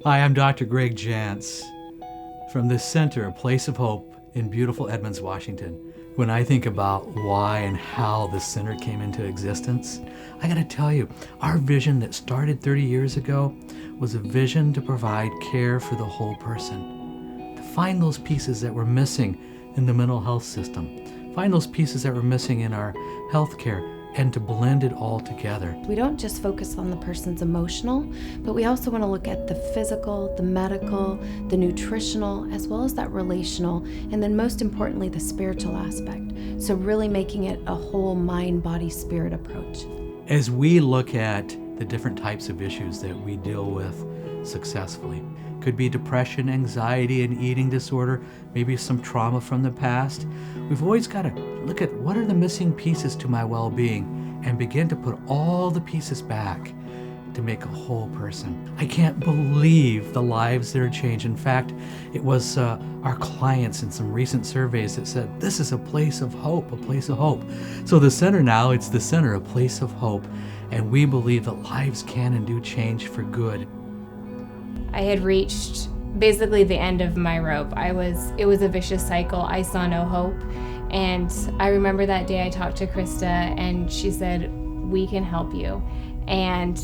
Hi, I'm Dr. Greg Jantz from the Center, a Place of Hope in beautiful Edmonds, Washington. When I think about why and how the center came into existence, I gotta tell you, our vision that started 30 years ago was a vision to provide care for the whole person, to find those pieces that were missing in the mental health system, find those pieces that were missing in our healthcare, and to blend it all together. We don't just focus on the person's emotional, but we also want to look at the physical, the medical, the nutritional, as well as that relational, and then most importantly, the spiritual aspect. So really making it a whole mind, body, spirit approach. As we look at the different types of issues that we deal with successfully, could be depression, anxiety, and eating disorder, maybe some trauma from the past. We've always got to look at what are the missing pieces to my well-being and begin to put all the pieces back to make a whole person. I can't believe the lives that are changed. In fact, it was our clients in some recent surveys that said, this is a place of hope, a place of hope. So the center now, it's the center, a place of hope. And we believe that lives can and do change for good. I had reached basically the end of my rope. It was a vicious cycle. I saw no hope. And I remember that day I talked to Krista and she said, we can help you. And,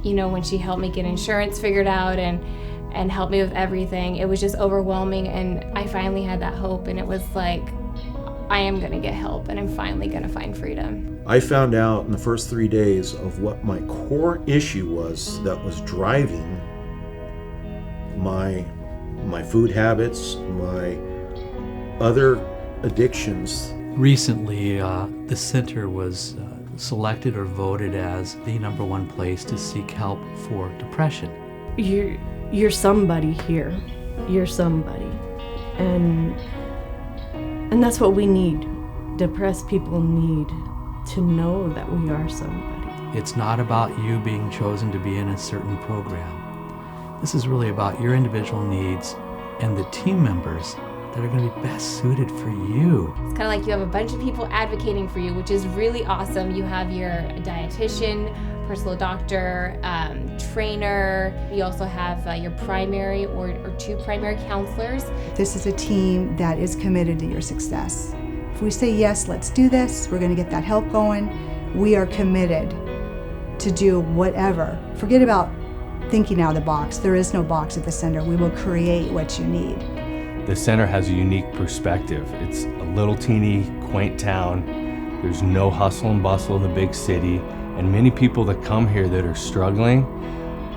when she helped me get insurance figured out and helped me with everything, it was just overwhelming. And I finally had that hope, and it was like, I am gonna get help and I'm finally gonna find freedom. I found out in the first 3 days of what my core issue was that was driving my food habits, my other addictions. Recently, the center was selected or voted as the #1 place to seek help for depression. You're somebody here. You're somebody. And that's what we need. Depressed people need to know that we are somebody. It's not about you being chosen to be in a certain program. This is really about your individual needs and the team members that are going to be best suited for you. It's kind of like you have a bunch of people advocating for you, which is really awesome. You have your dietitian, personal doctor, trainer. You also have your primary or 2 primary counselors. This is a team that is committed to your success. If we say, yes, let's do this, we're going to get that help going, we are committed to do whatever. Forget about thinking out of the box. There is no box at the center. We will create what you need. The center has a unique perspective. It's a little teeny, quaint town. There's no hustle and bustle of the big city, and many people that come here that are struggling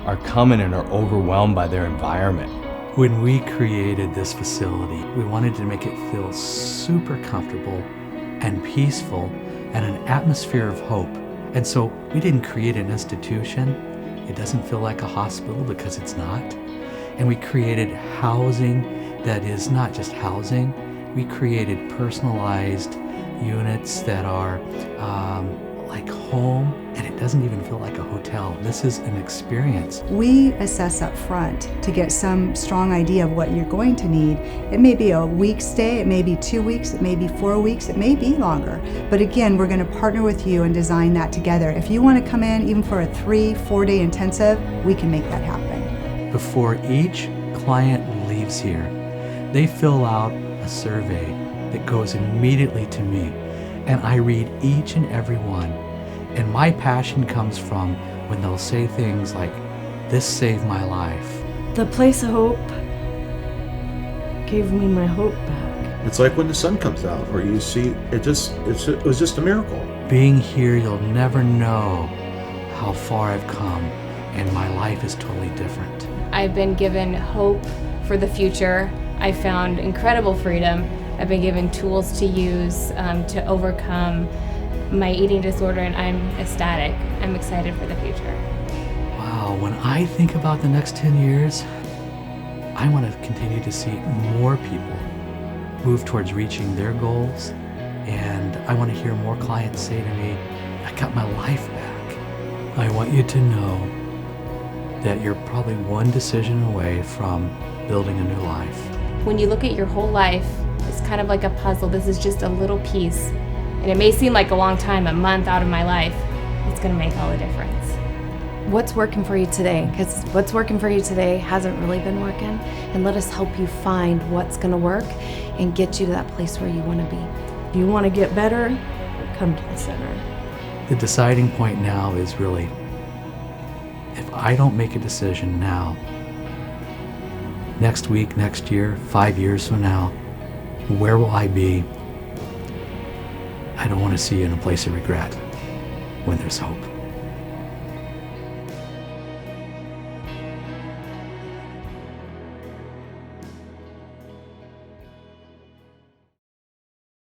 are coming and are overwhelmed by their environment. When we created this facility, we wanted to make it feel super comfortable and peaceful and an atmosphere of hope. And so we didn't create an institution. It doesn't feel like a hospital because it's not. And we created housing that is not just housing. We created personalized units that are like home, and it doesn't even feel like a hotel. This is an experience. We assess up front to get some strong idea of what you're going to need. It may be a week's stay, it may be 2 weeks, it may be 4 weeks, it may be longer. But again, we're going to partner with you and design that together. If you want to come in even for a 3-4 day intensive, we can make that happen. Before each client leaves here, they fill out a survey that goes immediately to me, and I read each and every one. And my passion comes from when they'll say things like, this saved my life. The place of hope gave me my hope back. It's like when the sun comes out, or you see, it was just a miracle. Being here, you'll never know how far I've come, and my life is totally different. I've been given hope for the future. I found incredible freedom. I've been given tools to use to overcome my eating disorder, and I'm ecstatic. I'm excited for the future. Wow, when I think about the next 10 years, I want to continue to see more people move towards reaching their goals, and I want to hear more clients say to me, I got my life back. I want you to know that you're probably one decision away from building a new life. When you look at your whole life, it's kind of like a puzzle. This is just a little piece. And it may seem like a long time, a month out of my life. It's going to make all the difference. what's working for you today, because what's working for you today hasn't really been working, and let us help you find what's going to work and get you to that place where you want to be. If you want to get better, come to the center. The deciding point now is really, if I don't make a decision now, next week, next year, 5 years from now, where will I be? I don't want to see you in a place of regret when there's hope.